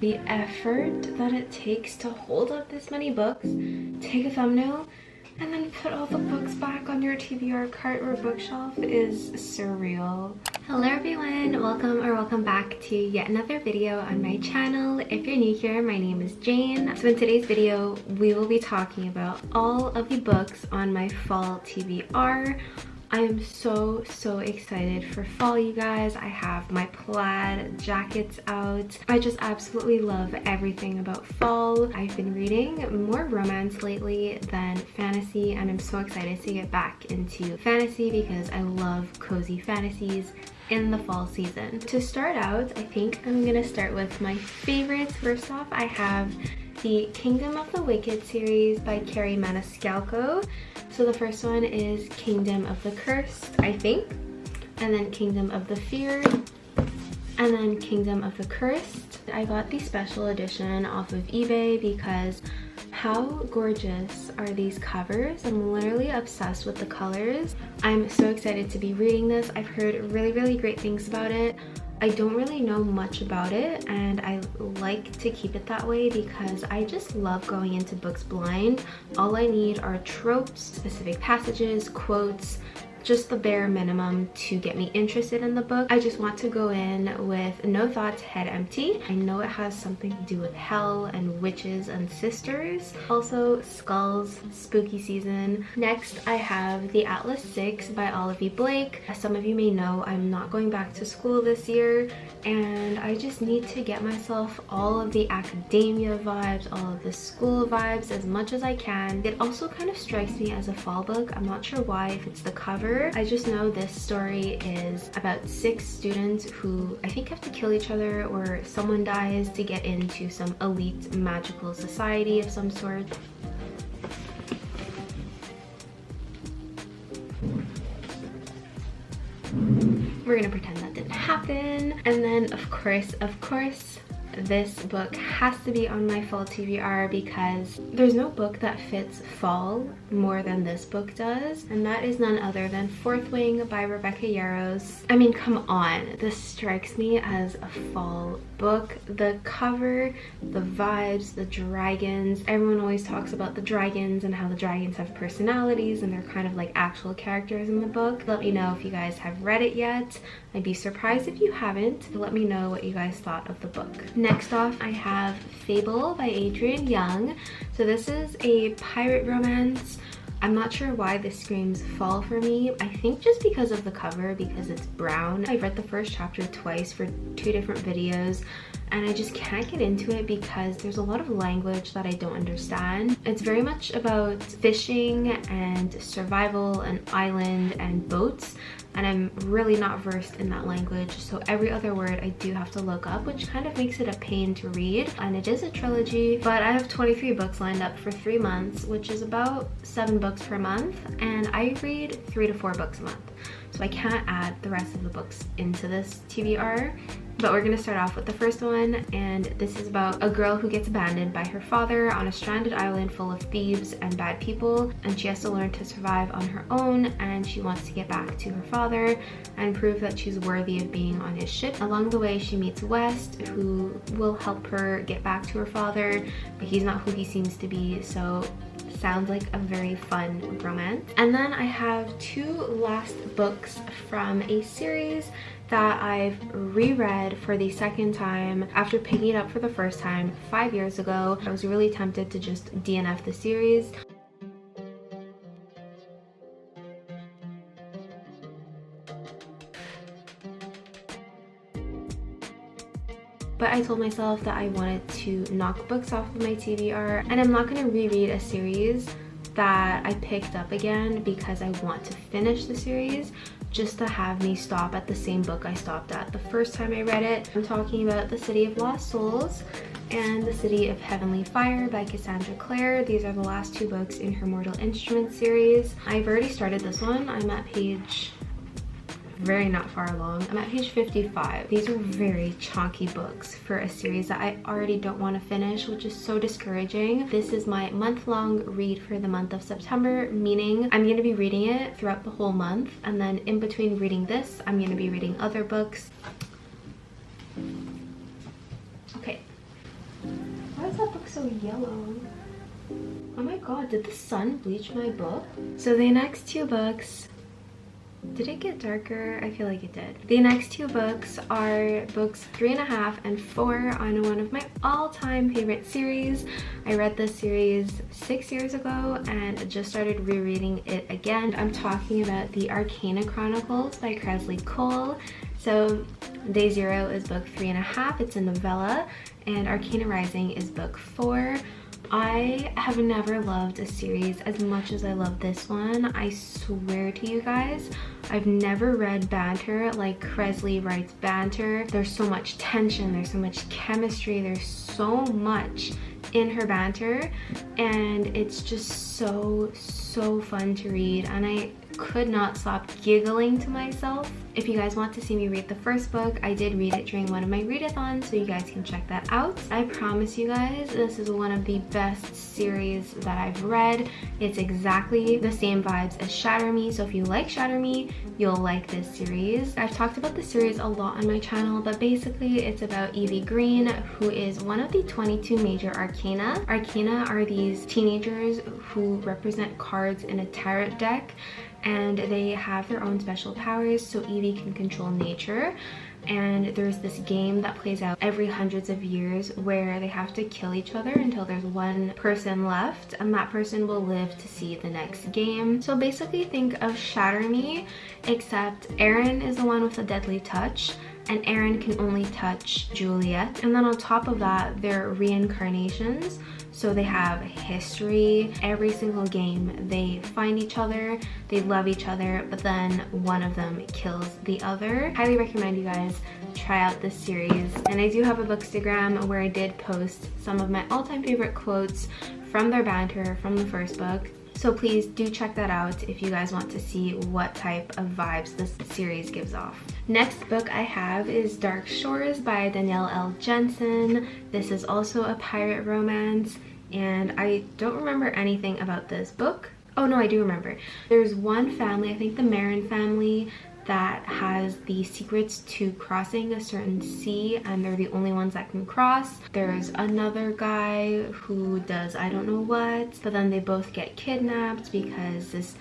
The effort that it takes to hold up this many books, take a thumbnail, and then put all the books back on your TBR cart or bookshelf is surreal. Hello everyone, welcome back to yet another video on my channel. If you're new here, my name is Jane. So in today's video, we will be talking about all of the books on my fall TBR. I am so excited for fall, you guys. I have my plaid jackets out. I just absolutely love everything about fall. I've been reading more romance lately than fantasy, and I'm so excited to get back into fantasy because I love cozy fantasies in the fall season. To start out, I think I'm gonna start with my favorites. First off, I have the Kingdom of the Wicked series by Kerri Maniscalco. So the first one is Kingdom of the Cursed, I think, and then Kingdom of the Feared, and then Kingdom of the Cursed. I got the special edition off of eBay because how gorgeous are these covers? I'm literally obsessed with the colors. I'm so excited to be reading this. I've heard really great things about it. I don't really know much about it, and I like to keep it that way because I just love going into books blind. All I need are tropes, specific passages, quotes, just the bare minimum to get me interested in the book. I just want to go in with no thoughts, head empty. I know it has something to do with hell and witches and sisters. Also, skulls, spooky season. Next, I have The Atlas Six by Olivia Blake. As some of you may know, I'm not going back to school this year, and I just need to get myself all of the academia vibes, all of the school vibes as much as I can. It also kind of strikes me as a fall book. I'm not sure why, if it's the cover. I just know this story is about 6 students who I think have to kill each other, or someone dies to get into some elite magical society of some sort. We're gonna pretend that didn't happen. And then of course, this book has to be on my fall TBR because there's no book that fits fall more than this book does, and that is none other than Fourth Wing by Rebecca Yarros. I mean, come on, this strikes me as a fall book. The cover, the vibes, the dragons. Everyone always talks about the dragons and how the dragons have personalities and they're kind of like actual characters in the book. Let me know if you guys have read it yet. I'd be surprised if you haven't. Let me know what you guys thought of the book. Next off, I have Fable by Adrienne Young. So this is a pirate romance. I'm not sure why this screams fall for me. I think just because of the cover, because it's brown. I've read the first chapter twice for 2 different videos, and I just can't get into it because there's a lot of language that I don't understand. It's very much about fishing and survival and island and boats, and I'm really not versed in that language, so every other word I do have to look up, which kind of makes it a pain to read. And it is a trilogy, but I have 23 books lined up for 3 months, which is about 7 books per month, and I read 3 to 4 books a month, so I can't add the rest of the books into this TBR. But we're gonna start off with the first one, and this is about a girl who gets abandoned by her father on a stranded island full of thieves and bad people, and she has to learn to survive on her own, and she wants to get back to her father and prove that she's worthy of being on his ship. Along the way, she meets West, who will help her get back to her father, but he's not who he seems to be, so sounds like a very fun romance. And then I have 2 last books from a series that I've reread for the second time after picking it up for the first time 5 years ago. I was really tempted to just DNF the series. But I told myself that I wanted to knock books off of my TBR, and I'm not going to reread a series that I picked up again because I want to finish the series just to have me stop at the same book I stopped at the first time I read it. I'm talking about The City of Lost Souls and The City of Heavenly Fire by Cassandra Clare. These are the last 2 books in her Mortal Instruments series. I've already started this one. I'm at page very not far along. I'm at page 55. These are very chunky books for a series that I already don't want to finish, which is so discouraging. This is my month-long read for the month of September, meaning I'm going to be reading it throughout the whole month, and then in between reading this, I'm going to be reading other books. Okay, looks so yellow. Oh my god, did the sun bleach my book? So the next two books, did it get darker? I feel like it did. The next two books are books 3.5 and 4 on one of my all-time favorite series. I read this series 6 years ago and just started rereading it again. I'm talking about the Arcana Chronicles by Kresley Cole. So Day Zero is book 3.5, it's a novella, and Arcana Rising is book 4. I have never loved a series as much as I love this one. I swear to you guys, I've never read banter like Kresley writes banter. There's so much tension, there's so much chemistry, there's so much in her banter, and it's just so fun to read, and I could not stop giggling to myself. If you guys want to see me read the first book, I did read it during one of my readathons, so you guys can check that out. I promise you guys, this is one of the best series that I've read. It's exactly the same vibes as Shatter Me, so if you like Shatter Me, you'll like this series. I've talked about this series a lot on my channel, but basically it's about Evie Green, who is one of the 22 major arcana. Arcana are these teenagers who represent cards in a tarot deck, and they have their own special powers, so Evie can control nature. And there's this game that plays out every hundreds of years where they have to kill each other until there's one person left, and that person will live to see the next game. So basically think of Shatter Me, except Aaron is the one with the deadly touch, and Aaron can only touch Juliet. And then on top of that, they're reincarnations. So they have history. Every single game, they find each other, they love each other, but then one of them kills the other. Highly recommend you guys try out this series. And I do have a bookstagram where I did post some of my all-time favorite quotes from their banter from the first book. So please do check that out if you guys want to see what type of vibes this series gives off. Next book I have is Dark Shores by Danielle L. Jensen. This is also a pirate romance, and I don't remember anything about this book. Oh no, I do remember. There's one family, I think the Marin family, that has the secrets to crossing a certain sea, and they're the only ones that can cross. There's another guy who does I don't know what, but then they both get kidnapped because this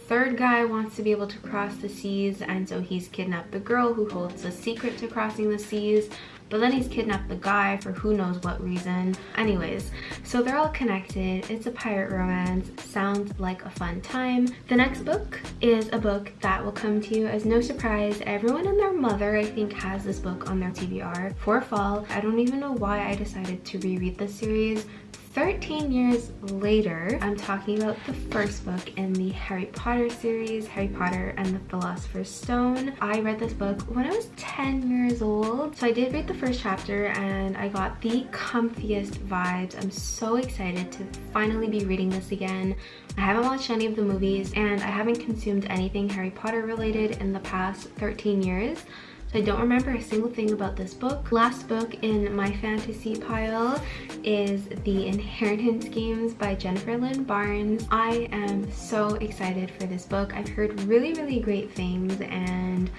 third guy wants to be able to cross the seas, and so he's kidnapped the girl who holds the secret to crossing the seas, but then he's kidnapped the guy for who knows what reason. Anyways, so they're all connected. It's a pirate romance. Sounds like a fun time. The next book is a book that will come to you as no surprise. Everyone and their mother, I think, has this book on their TBR for fall. I don't even know why I decided to reread this series 13 years later. I'm talking about the first book in the Harry Potter series, Harry Potter and the Philosopher's Stone. I read this book when I was 10 years old. So I did read the first chapter and I got the comfiest vibes. I'm so excited to finally be reading this again. I haven't watched any of the movies and I haven't consumed anything Harry Potter related in the past 13 years. So I don't remember a single thing about this book. Last book in my fantasy pile is The Inheritance Games by Jennifer Lynn Barnes. I am so excited for this book. I've heard really great things, and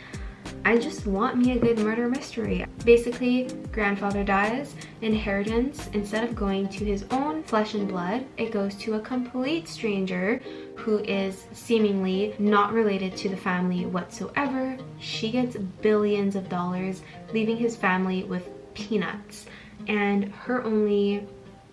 I just want me a good murder mystery. Basically, grandfather dies, inheritance, instead of going to his own flesh and blood, it goes to a complete stranger who is seemingly not related to the family whatsoever. She gets billions of dollars, leaving his family with peanuts. And her only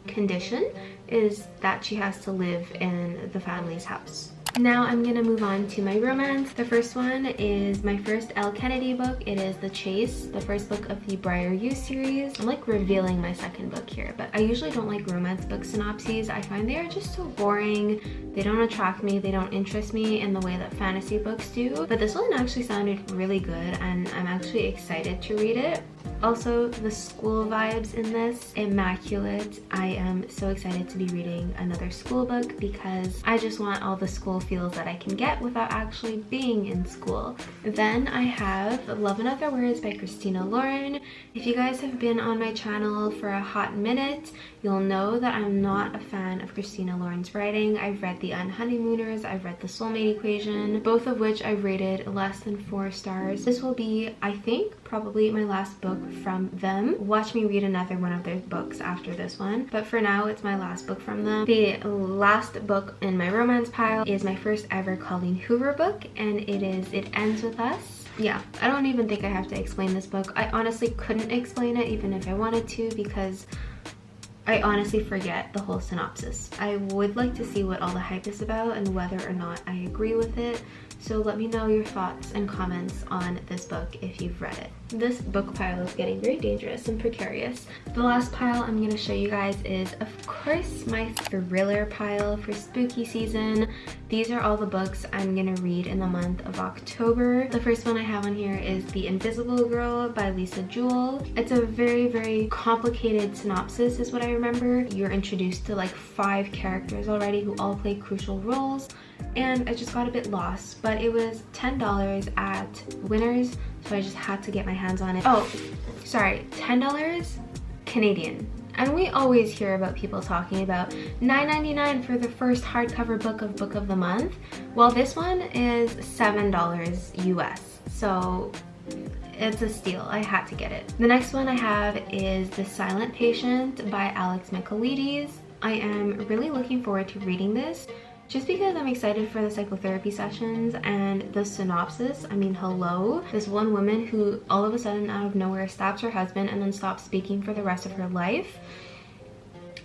condition is that she has to live in the family's house. Now I'm gonna move on to my romance. The first one is my first Elle Kennedy book. It is The Chase, the first book of the Briar You series. I'm like revealing my second book here, but I usually don't like romance book synopses. I find they are just so boring. They don't attract me, they don't interest me in the way that fantasy books do. But this one actually sounded really good and I'm actually excited to read it. Also, the school vibes in this, immaculate. I am so excited to be reading another school book because I just want all the school feels that I can get without actually being in school. Then I have Love and Other Words by Christina Lauren. If you guys have been on my channel for a hot minute, you'll know that I'm not a fan of Christina Lauren's writing. I've read The Unhoneymooners, I've read The Soulmate Equation, both of which I've rated less than 4 stars. This will be, I think, probably my last book from them. Watch me read another one of their books after this one, but for now it's my last book from them. The last book in my romance pile is my first ever Colleen Hoover book, and it is It Ends With Us. Yeah, I don't even think I have to explain this book. I honestly couldn't explain it even if I wanted to, because I honestly forget the whole synopsis. I would like to see what all the hype is about and whether or not I agree with it. So let me know your thoughts and comments on this book if you've read it. This book pile is getting very dangerous and precarious. The last pile I'm going to show you guys is, of course, my thriller pile for spooky season. These are all the books I'm going to read in the month of October. The first one I have on here is The Invisible Girl by Lisa Jewell. It's a very, very complicated synopsis is what I remember. You're introduced to like 5 characters already who all play crucial roles, and I just got a bit lost, but it was $10 at Winners, so I just had to get my hands on it. Oh, sorry, $10 Canadian. And we always hear about people talking about $9.99 for the first hardcover book of the month. Well, this one is $7 US, so it's a steal. I had to get it. The next one I have is The Silent Patient by Alex Michaelides. I am really looking forward to reading this, just because I'm excited for the psychotherapy sessions and the synopsis. I mean, hello. This one woman who all of a sudden out of nowhere stabs her husband and then stops speaking for the rest of her life.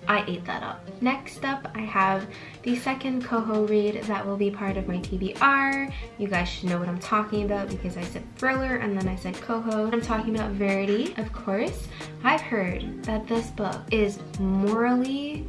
I ate that up. Next up, I have the second Coho read that will be part of my TBR. You guys should know what I'm talking about because I said thriller and then I said Coho. I'm talking about Verity, of course. I've heard that this book is morally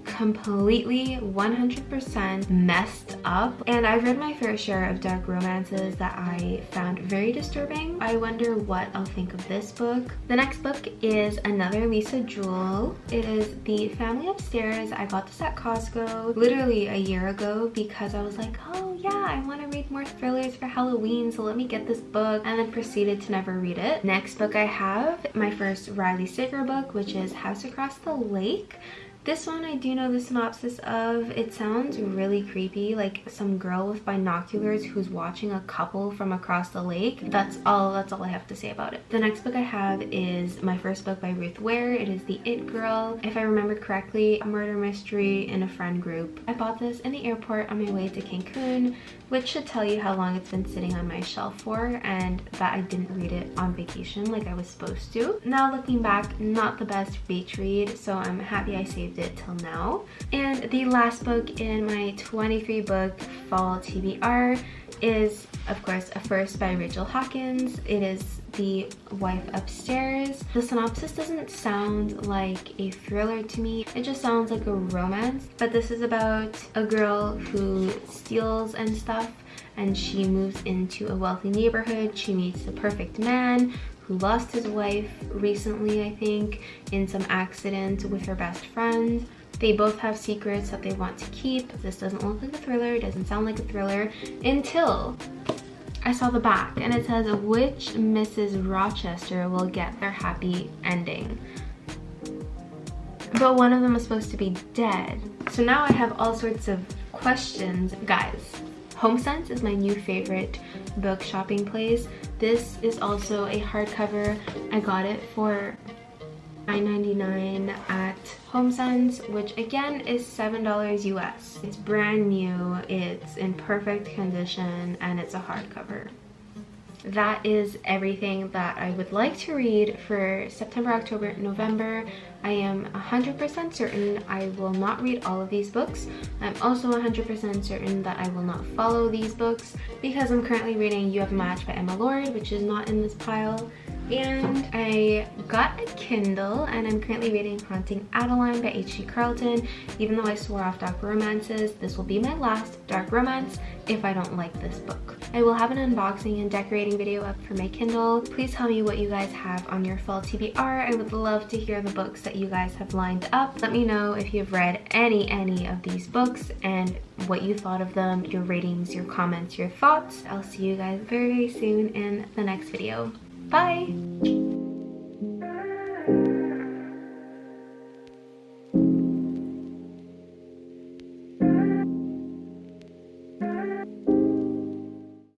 completely 100% messed up, and I've read my fair share of dark romances that I found very disturbing. I wonder what I'll think of this book. The next book is another Lisa Jewell. It is The Family Upstairs. I got this at Costco literally a year ago because I was like, oh yeah, I want to read more thrillers for Halloween, so let me get this book, and then proceeded to never read it. Next book I have, my first Riley Sager book, which is House Across the Lake. This one I do know the synopsis of. It sounds really creepy, like some girl with binoculars who's watching a couple from across the lake. That's all I have to say about it. The next book I have is my first book by Ruth Ware. It is The It Girl. If I remember correctly, a murder mystery in a friend group. I bought this in the airport on my way to Cancun, which should tell you how long it's been sitting on my shelf for, and that I didn't read it on vacation like I was supposed to. Now looking back, not the best beach read, so I'm happy I saved it till now. And the last book in my 23 book fall TBR is, of course, a first by Rachel Hawkins. It is The Wife Upstairs. The synopsis doesn't sound like a thriller to me. It just sounds like a romance, but this is about a girl who steals and stuff, and she moves into a wealthy neighborhood. She meets the perfect man who lost his wife recently, I think, in some accident with her best friend. They both have secrets that they want to keep. This doesn't look like a thriller, it doesn't sound like a thriller, until I saw the back and it says which Mrs. Rochester will get their happy ending. But one of them is supposed to be dead. So now I have all sorts of questions. Guys, HomeSense is my new favorite book shopping place. This is also a hardcover. I got it for $9.99 at HomeSense, which again is $7 US. It's brand new, it's in perfect condition, and it's a hardcover. That is everything that I would like to read for September, October, November. I am 100% certain I will not read all of these books. I'm also 100% certain that I will not follow these books because I'm currently reading You Have a Match by Emma Lord, which is not in this pile. And I got a Kindle and I'm currently reading Haunting Adeline by H.G. Carlton. Even though I swore off dark romances, this will be my last dark romance if I don't like this book. I will have an unboxing and decorating video up for my Kindle. Please tell me what you guys have on your fall TBR. I would love to hear the books that you guys have lined up. Let me know if you've read any of these books and what you thought of them, your ratings, your comments, your thoughts. I'll see you guys very soon in the next video. Bye!